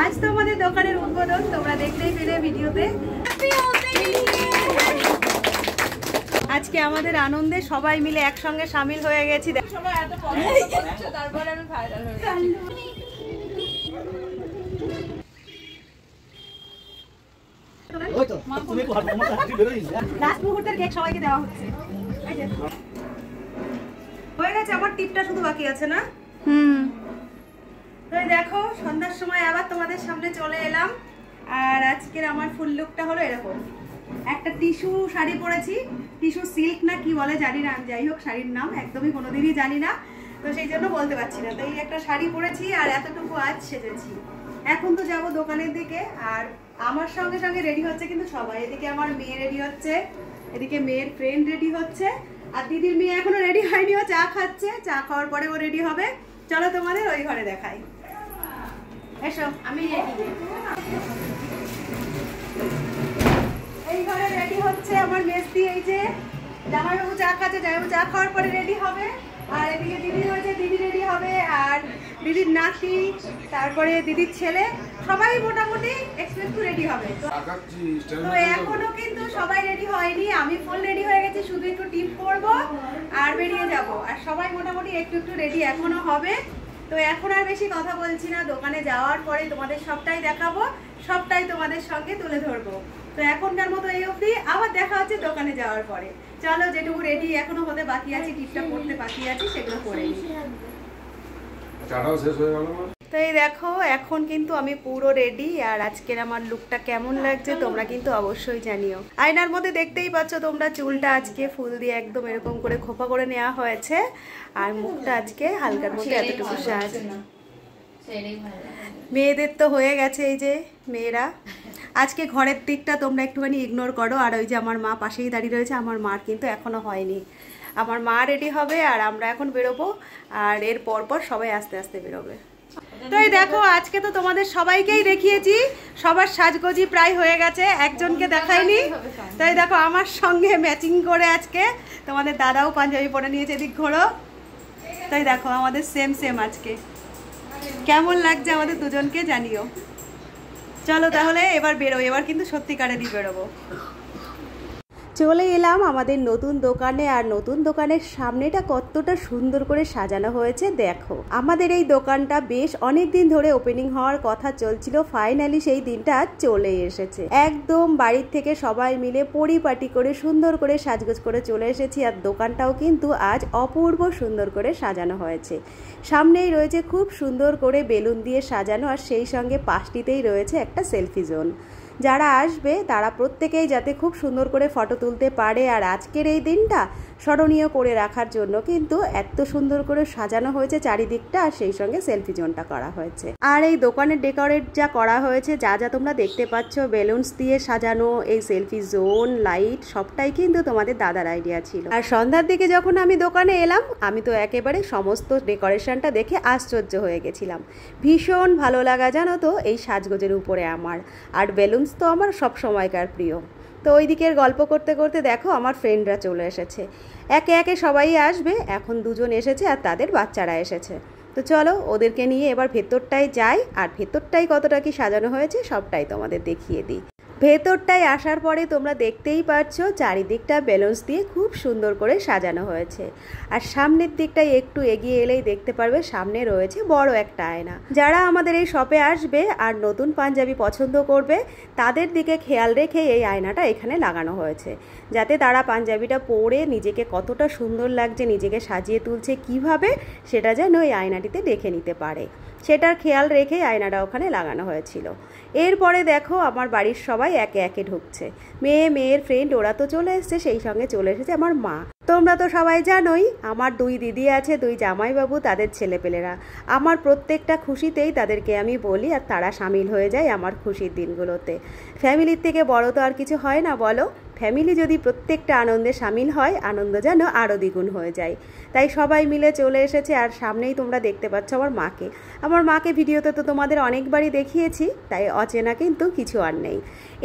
আজ তো আমাদের দোকানের উদ্বোধন, তোমরা দেখতেই পেলে ভিডিওতে। আজকে আমাদের আনন্দে সবাই মিলে একসঙ্গে সামিল হয়ে গেছি। লাস্ট মুহূর্তের কেক সবাইকে দেওয়া হচ্ছে। হয়ে গেছে, আমার টিপটা শুধু বাকি আছে না? তো দেখো সন্ধ্যার সময় আবার তোমাদের সামনে চলে এলাম। আর আজকের আমার ফুল লুকটা হলো এরকম, একটা টিস্যু শাড়ি পরেছি, টিস্যু সিল্ক না কি বলে জানি না, যাই হোক শাড়ির নাম একদমই কোনোদিনই জানি না, তো সেই জন্য বলতে পারছি না। তো এই একটা শাড়ি পরেছি আর এতটুকু আজ সেজেছি। এখন তো যাব দোকানের দিকে, আর আমার সঙ্গে সঙ্গে রেডি হচ্ছে কিন্তু সবাই। এদিকে আমার মেয়ে রেডি হচ্ছে, এদিকে মেয়ের ফ্রেন্ড রেডি হচ্ছে, আর দিদির মেয়ে এখনো রেডি হয়নি, ও চা খাচ্ছে, চা খাওয়ার পরে ও রেডি হবে। চলো তোমাদের ওই ঘরে দেখাই, এসো। আমি এই ঘরে রেডি হচ্ছে আমার মেজদি, এই যে জামাইবাবু চা খাচ্ছে, জামাইবাবু চা খাওয়ার পরে রেডি হবে। আর এদিকে দিদি হয়েছে, দিদি রেডি হবে, আর দিদির নাতি, তারপরে দিদির ছেলে, সবাই মোটামুটি একটু রেডি হবে। তো এখনো কিন্তু সবাই রেডি হয়নি, আমি ফুল রেডি হয়ে গেছি, শুধু একটু টিপ করবো আর বেরিয়ে যাব। আর সবাই মোটামুটি একটু রেডি এখনো হবে। তো এখন আর বেশি কথা বলছি না, দোকানে যাওয়ার পরে তোমাদের সবটাই দেখাবো, সবটাই তোমাদের সঙ্গে তুলে ধরবো। তো এখনকার মতো এই অবধি, আবার দেখা হচ্ছে দোকানে যাওয়ার পরে। চলো, যেটুকু রেডি এখনো হতে বাকি আছে, টিপটা করতে বাকি আছে, সেগুলো করে নিই। তো এই দেখো এখন কিন্তু আমি পুরো রেডি। আর আজকের আমার লুকটা কেমন লাগছে তোমরা কিন্তু অবশ্যই জানিও। আয়নার মধ্যে দেখতেই পাচ্ছ তোমরা, চুলটা আজকে ফুল দিয়ে একদম এরকম করে খোপা করে নেওয়া হয়েছে, আর মুখটা আজকে হালকার মধ্যে এতটুকু সাজ। মেয়েদের তো হয়ে গেছে, এই যে মেয়েরা আজকে ঘরের দিকটা তোমরা একটুখানি ইগনোর করো। আর ওই যে আমার মা পাশেই দাঁড়িয়ে রয়েছে, আমার মার কিন্তু এখনো হয়নি। আমার মা রেডি হবে আর আমরা এখন বেরোবো, আর এর পর সবাই আস্তে আস্তে বেরোবে। তো এই দেখো আজকে তো তোমাদের সবাইকেই দেখিয়েছি, সবার সাজগোজি প্রায় হয়ে গেছে, একজনকে দেখাইনি। তো এই দেখো আমার সঙ্গে ম্যাচিং করে আজকে তোমাদের দাদাও পাঞ্জাবি পরে নিয়েছে, এদিক ঘোরো। তাই দেখো আমাদের সেম সেম আজকে। কেমন লাগছে আমাদের দুজনকে জানিও। চলো তাহলে এবার বেরোই, এবার কিন্তু সত্যিকারেরই বেরোবো। চলে এলাম আমাদের নতুন দোকানে, আর নতুন দোকানের সামনেটা কতটা সুন্দর করে সাজানো হয়েছে দেখো। আমাদের এই দোকানটা বেশ অনেক দিন ধরে ওপেনিং হওয়ার কথা চলছিল, ফাইনালি সেই দিনটা চলে এসেছে। একদম বাড়ির থেকে সবাই মিলে পরিপাটি করে সুন্দর করে সাজগোজ করে চলে এসেছি। আর দোকানটাও কিন্তু আজ অপূর্ব সুন্দর করে সাজানো হয়েছে। সামনেই রয়েছে খুব সুন্দর করে বেলুন দিয়ে সাজানো, আর সেই সঙ্গে পাশটিতেই রয়েছে একটা সেলফি জোন। যারা আসবে তারা প্রত্যেকেই যাতে খুব সুন্দর করে ফটো তুলতে পারে। আর আজকের এই দিনটা স্মরণীয় করে রাখার জন্য কিন্তু এত সুন্দর করে সাজানো হয়েছে চারিদিকটা, আর সেই সঙ্গে সেলফি জোনটা করা হয়েছে। আর এই দোকানের ডেকোরেট যা করা হয়েছে, যা যা তোমরা দেখতে পাচ্ছ বেলুনস দিয়ে সাজানো, এই সেলফি জোন, লাইট, সবটাই কিন্তু তোমাদের দাদার আইডিয়া ছিল। আর সন্ধ্যার দিকে যখন আমি দোকানে এলাম, আমি তো একেবারে সমস্ত ডেকোরেশনটা দেখে আশ্চর্য হয়ে গেছিলাম। ভীষণ ভালো লাগা জানো তো এই সাজগোজের উপরে আমার। আর বেলুন তো আমার সব সময়কার প্রিয়। তো ওই দিকের গল্প করতে করতে দেখো আমার ফ্রেন্ডরা চলে এসেছে, একে একে সবাই আসবে। এখন দুজন এসেছে আর তাদের বাচ্চারা এসেছে। তো চলো ওদেরকে নিয়ে এবার ভেতরটায় যাই, আর ভেতরটাই কতটা কি সাজানো হয়েছে সবটাই তোমাদের দেখিয়ে দিই। ভেতরটায় আসার পরে তোমরা দেখতেই পাচ্ছ চারিদিকটা বেলুনস দিয়ে খুব সুন্দর করে সাজানো হয়েছে। আর সামনের দিকটায় একটু এগিয়ে এলেই দেখতে পারবে সামনে রয়েছে বড় একটা আয়না। যারা আমাদের এই শপে আসবে আর নতুন পাঞ্জাবি পছন্দ করবে তাদের দিকে খেয়াল রেখে এই আয়নাটা এখানে লাগানো হয়েছে, যাতে তারা পাঞ্জাবিটা পরে নিজেকে কতটা সুন্দর লাগছে, নিজেকে সাজিয়ে তুলছে কিভাবে, সেটা যেন এই আয়নাটিতে দেখে নিতে পারে। সেটার খেয়াল রেখেই আয়নাটা ওখানে লাগানো হয়েছিল। এরপরে দেখো আমার বাড়ির সবাই একে একে ঢুকছে। মেয়ের ফ্রেন্ড ওরা তো চলে এসছে, সেই সঙ্গে চলে এসেছে আমার মা। তোমরা তো সবাই জানোই আমার 2 দিদি আছে, 2 জামাইবাবু, তাদের ছেলেপেলেরা। আমার প্রত্যেকটা খুশিতেই তাদেরকে আমি বলি, আর তারা সামিল হয়ে যায় আমার খুশির দিনগুলোতে। ফ্যামিলির থেকে বড় তো আর কিছু হয় না বলো। ফ্যামিলি যদি প্রত্যেকটা আনন্দে সামিল হয়, আনন্দ যেন আরও দ্বিগুণ হয়ে যায়। তাই সবাই মিলে চলে এসেছে। আর সামনেই তোমরা দেখতে পাচ্ছ আমার মাকে ভিডিওতে তো তোমাদের অনেকবারই দেখিয়েছি, তাই অচেনা কিন্তু কিছু আর নেই।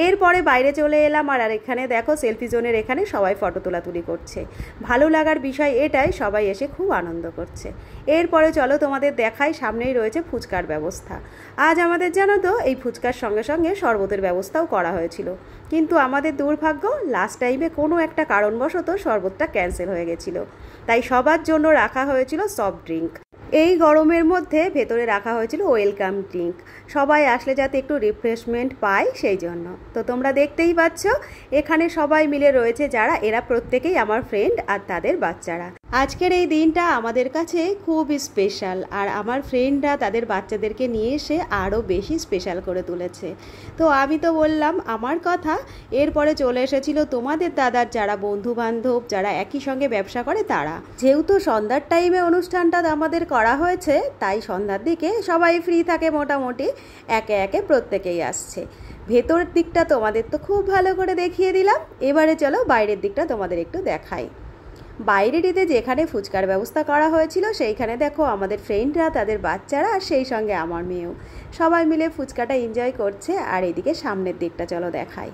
এরপরে বাইরে চলে এলাম, আর এখানে দেখো সেলফি জোনের এখানে সবাই ফটো তোলাতুলি করছে। ভালো লাগার বিষয় এটাই, সবাই এসে খুব আনন্দ করছে। এরপরে চলো তোমাদের দেখাই, সামনেই রয়েছে ফুচকার ব্যবস্থা। আজ আমাদের জানো তো এই ফুচকার সঙ্গে সঙ্গে শরবতের ব্যবস্থাও করা হয়েছিল, কিন্তু আমাদের দুর্ভাগ্য লাস্ট টাইমে কোনো একটা কারণবশত শরবতটা ক্যান্সেল হয়ে গেছিল, তাই সবার জন্য রাখা হয়েছিল সফট ড্রিঙ্ক। এই গরমের মধ্যে ভেতরে রাখা হয়েছিল ওয়েলকাম ড্রিঙ্ক, সবাই আসলে যাতে একটু রিফ্রেশমেন্ট পায় সেই জন্য। তো তোমরা দেখতেই পাচ্ছ এখানে সবাই মিলে রয়েছে যারা, এরা প্রত্যেকেই আমার ফ্রেন্ড আর তাদের বাচ্চারা। আজকের এই দিনটা আমাদের কাছে খুব স্পেশাল, আর আমার ফ্রেন্ডরা তাদের বাচ্চাদেরকে নিয়ে এসে আরও বেশি স্পেশাল করে তুলেছে। তো আমি তো বললাম আমার কথা, এরপরে চলে এসেছিল তোমাদের দাদার যারা বন্ধু বান্ধব, যারা একই সঙ্গে ব্যবসা করে তারা। যেহেতু সন্ধ্যার টাইমে অনুষ্ঠানটা আমাদের করা হয়েছে, তাই সন্ধ্যার দিকে সবাই ফ্রি থাকে মোটামুটি, একে একে প্রত্যেকেই আসছে। ভেতরের দিকটা তোমাদের তো খুব ভালো করে দেখিয়ে দিলাম, এবারে চলো বাইরের দিকটা তোমাদের একটু দেখাই। বাইরেটিতে যেখানে ফুচকার ব্যবস্থা করা হয়েছিল সেইখানে দেখো আমাদের ফ্রেন্ডরা, তাদের বাচ্চারা, আর সেই সঙ্গে আমার মেয়েও সবাই মিলে ফুচকাটা এনজয় করছে। আর এদিকে সামনের দিকটা চলো দেখাই।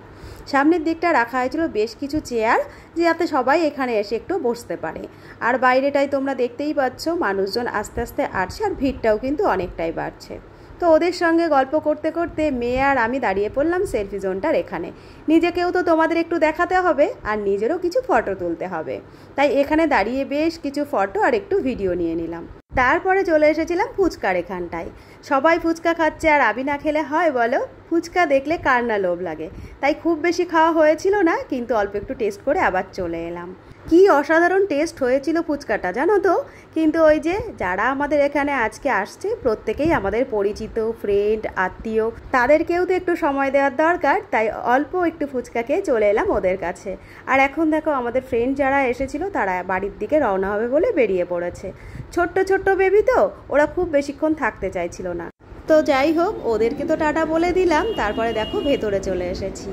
সামনের দিকটা রাখা হয়েছিল বেশ কিছু চেয়ার, যাতে সবাই এখানে এসে একটু বসতে পারে। আর বাইরেটাই তোমরা দেখতেই পাচ্ছ মানুষজন আস্তে আস্তে আসছে, আর ভিড়টাও কিন্তু অনেকটাই বাড়ছে। তো ওদের সঙ্গে গল্প করতে করতে মেয়ে আর আমি দাঁড়িয়ে পড়লাম সেলফি জোনটার এখানে। নিজেকেও তো তোমাদের একটু দেখাতে হবে, আর নিজেরও কিছু ফটো তুলতে হবে, তাই এখানে দাঁড়িয়ে বেশ কিছু ফটো আর একটু ভিডিও নিয়ে নিলাম। তারপরে চলে এসেছিলাম ফুচকার এখানটায়। সবাই ফুচকা খাচ্ছে, আর আমি না খেলে হয় বলো? ফুচকা দেখলে কার না লোভ লাগে। তাই খুব বেশি খাওয়া হয়েছিল না, কিন্তু অল্প একটু টেস্ট করে আবার চলে এলাম। কি অসাধারণ টেস্ট হয়েছিল ফুচকাটা জানো তো। কিন্তু ওই যে যারা আমাদের এখানে আজকে আসছে প্রত্যেকেই আমাদের পরিচিত ফ্রেন্ড, আত্মীয়, তাদেরকেও তো একটু সময় দেওয়ার দরকার, তাই অল্প একটু ফুচকা খেয়ে চলে এলাম ওদের কাছে। আর এখন দেখো আমাদের ফ্রেন্ড যারা এসেছিল তারা বাড়ির দিকে রওনা হবে বলে বেরিয়ে পড়েছে। ছোট্ট ছোট্ট বেবি তো, ওরা খুব বেশিক্ষণ থাকতে চাইছিল না। তো যাই হোক, ওদেরকে তো টাটা বলে দিলাম, তারপরে দেখো ভেতরে চলে এসেছি।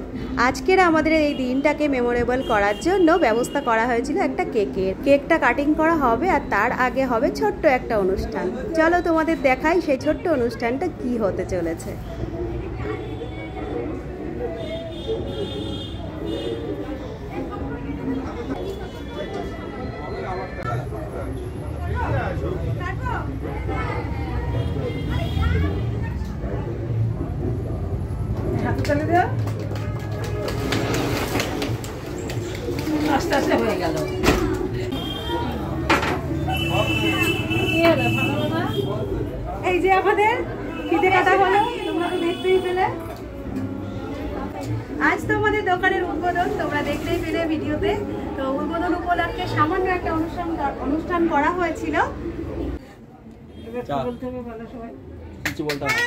আজকের আমাদের এই দিনটাকে মেমোরেবল করার জন্য ব্যবস্থা করা হয়েছিল একটা কেকের। কেকটা কাটিং করা হবে, আর তার আগে হবে ছোট্ট একটা অনুষ্ঠান। চলো তোমাদের দেখাই সেই ছোট্ট অনুষ্ঠানটা কি হতে চলেছে। আস্তে আস্তে হয়ে গেল। এই যে আমাদের ফিতে কাটা হলো, তোমরা তো দেখতেই পেলে। আজ তো আমাদের দোকানের উদ্বোধন, তোমরা দেখতেই পেলে ভিডিওতে। তো উদ্বোধন উপলক্ষে সামান্য একটা অনুষ্ঠান করা হয়েছিল। বলতে হবে ভালো, সবাই কিছু বলতে হবে।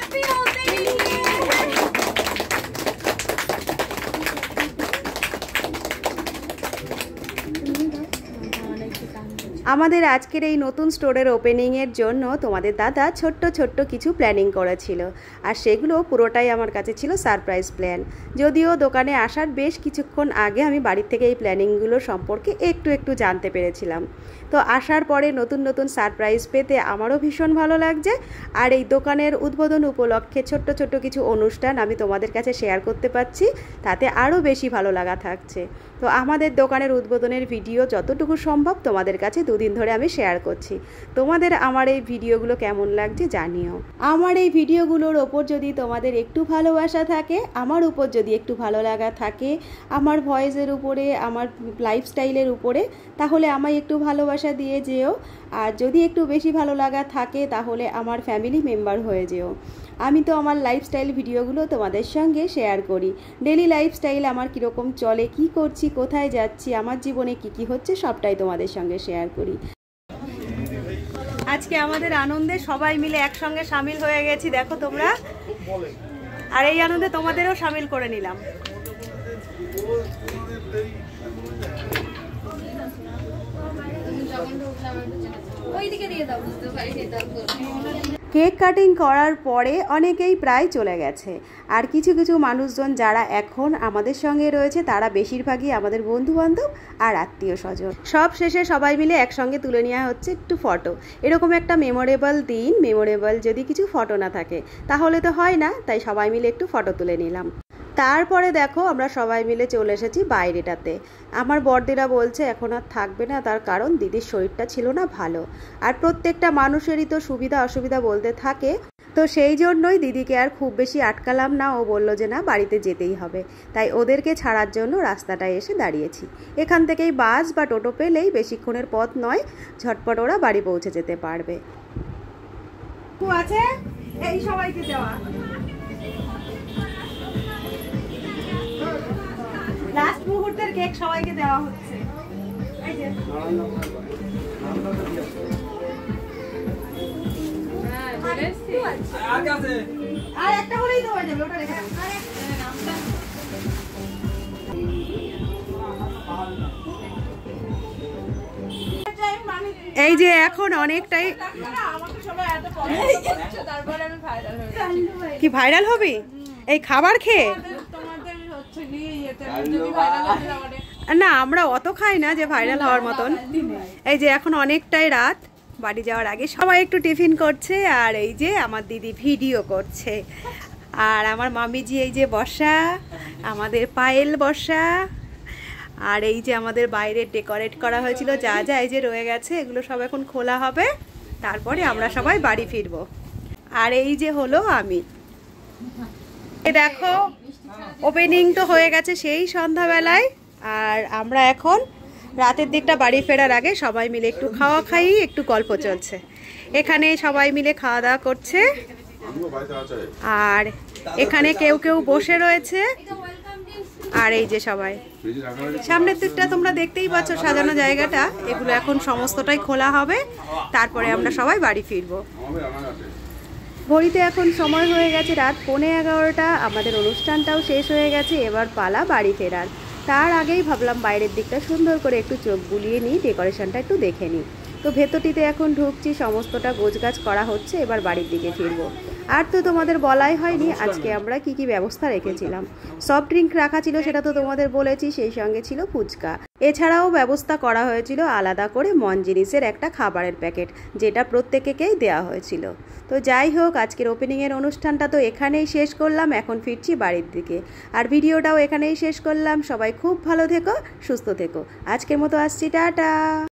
আমাদের আজকের এই নতুন স্টোরের ওপেনিংয়ের জন্য তোমাদের দাদা ছোট্ট ছোট্ট কিছু প্ল্যানিং করেছিল, আর সেগুলো পুরোটাই আমার কাছে ছিল সারপ্রাইজ প্ল্যান। যদিও দোকানে আসার বেশ কিছুক্ষণ আগে আমি বাড়ির থেকে এই প্ল্যানিংগুলো সম্পর্কে একটু জানতে পেরেছিলাম। তো আসার পরে নতুন নতুন সারপ্রাইজ পেতে আমারও ভীষণ ভালো লাগছে। আর এই দোকানের উদ্বোধন উপলক্ষে ছোট্ট ছোট্ট কিছু অনুষ্ঠান আমি তোমাদের কাছে শেয়ার করতে পারছি, তাতে আরও বেশি ভালো লাগা থাকছে। তো আমাদের দোকানের উদ্বোধনের ভিডিও যতটুকু সম্ভব তোমাদের কাছে দুদিন ধরে আমি শেয়ার করছি। তোমাদের আমার এই ভিডিওগুলো কেমন লাগছে জানিও। আমার এই ভিডিওগুলোর ওপর যদি তোমাদের একটু ভালোবাসা থাকে, আমার উপর যদি একটু ভালো লাগা থাকে, আমার ভয়েসের উপরে, আমার লাইফস্টাইলের উপরে, তাহলে আমায় একটু ভালোবাসা দিয়ে যেও। আর যদি একটু বেশি ভালো লাগা থাকে তাহলে আমার ফ্যামিলি মেম্বার হয়ে যেও। আমি তো আমার লাইফস্টাইল ভিডিওগুলো তোমাদের সঙ্গে শেয়ার করি। ডেলি লাইফস্টাইল আমার কীরকম চলে, কি করছি, কোথায় যাচ্ছি, আমার জীবনে কি হচ্ছে, সবটাই তোমাদের সঙ্গে শেয়ার করি। আজকে আমাদের আনন্দে সবাই মিলে একসঙ্গে সামিল হয়ে গেছি, দেখো তোমরা। আর এই আনন্দে তোমাদেরও সামিল করে নিলাম। ওইদিকে দিয়ে দাও, বুঝতে পারি। কেক কাটিং করার পরে অনেকেই প্রায় চলে গেছে, আর কিছু কিছু মানুষজন যারা এখন আমাদের সঙ্গে রয়েছে তারা বেশিরভাগই আমাদের বন্ধুবান্ধব আর আত্মীয় স্বজন। সব শেষে সবাই মিলে একসঙ্গে তুলে নেওয়া হচ্ছে একটু ফটো। এরকম একটা মেমোরেবল দিন, মেমোরেবল যদি কিছু ফটো না থাকে তাহলে তো হয় না, তাই সবাই মিলে একটু ফটো তুলে নিলাম। তারপরে দেখো আমরা সবাই মিলে চলে এসেছি বাইরেটাতে। আমার বড়দিরা বলছে এখন আর থাকবে না, তার কারণ দিদির শরীরটা ছিল না ভালো, আর প্রত্যেকটা মানুষেরই তো সুবিধা অসুবিধা বলতে থাকে, তো সেই জন্যই দিদিকে আর খুব বেশি আটকালাম না। ও বলল যে না, বাড়িতে যেতেই হবে, তাই ওদেরকে ছাড়ার জন্য রাস্তাটায় এসে দাঁড়িয়েছি। এখান থেকেই বাস বা টোটো পেলেই বেশিক্ষণের পথ নয়, ঝটপট ওরা বাড়ি পৌঁছে যেতে পারবে। আছে এই সবাইকে দেওয়া লাস্ট মুহূর্তের কেক সবাইকে দেওয়া হচ্ছে। এই যে আর একটা হলেই তো হয়ে যাবে, ওটা রেখে দাও। এই যে এখন অনেকটাই কি ভাইরাল হবি এই খাবার খেয়ে? না, আমরা অত খাই না যে ভাইরাল হওয়ার মতন। এই যে এখন অনেকটাই রাত, বাড়ি যাওয়ার আগে সবাই একটু টিফিন করছে, আর এই যে আমার দিদি ভিডিও করছে, আর আমার মামিজি এই যে বসা, আমাদের পায়েল বসা, আর এই যে আমাদের বাইরে ডেকোরেট করা হয়েছিল যা যা এই যে রয়ে গেছে, এগুলো সব এখন খোলা হবে, তারপরে আমরা সবাই বাড়ি ফিরবো। আর এই যে হলো আমি, দেখো ওপেনিং তো হয়ে গেছে সেই সন্ধ্যাবেলায়, আর আমরা এখন রাতের দিকটা বাড়ি ফেরার আগে সবাই মিলে একটু খাওয়া খাই, একটু গল্প চলছে। এখানে সবাই মিলে খাওয়া দাওয়া করছে, আর এখানে কেউ কেউ বসে রয়েছে, আর এই যে সবাই সামনের দিকটা তোমরা দেখতেই পাচ্ছ সাজানো জায়গাটা, এগুলো এখন সমস্তটাই খোলা হবে, তারপরে আমরা সবাই বাড়ি ফিরবো। ঘড়িতে এখন সময় হয়ে গেছে রাত 11:15, আমাদের অনুষ্ঠানটাও শেষ হয়ে গেছে, এবার পালা বাড়ি ফেরার। তার আগেই ভাবলাম বাইরের দিকটা সুন্দর করে একটু চোখ বুলিয়ে নিই, ডেকোরেশনটা একটু দেখে নিই। তো ভেতরটিতে এখন ঢুকছি, সমস্তটা গোছগাছ করা হচ্ছে, এবার বাড়ির দিকে ফিরবো। আর তো তোমাদের বলাই হয়নি আজকে আমরা কি কি ব্যবস্থা রেখেছিলাম। সফট ড্রিঙ্ক রাখা ছিল, সেটা তো তোমাদের বলেছি, সেই সঙ্গে ছিল ফুচকা। এছাড়াও ব্যবস্থা করা হয়েছিল আলাদা করে মন জিনিসের একটা খাবারের প্যাকেট, যেটা প্রত্যেকেই দেওয়া হয়েছিল। তো যাই হোক, আজকের ওপেনিংয়ের অনুষ্ঠানটা তো এখানেই শেষ করলাম, এখন ফিরছি বাড়ির দিকে, আর ভিডিওটাও এখানেই শেষ করলাম। সবাই খুব ভালো থেকো, সুস্থ থেকো, আজকের মতো আসছি, টাটা।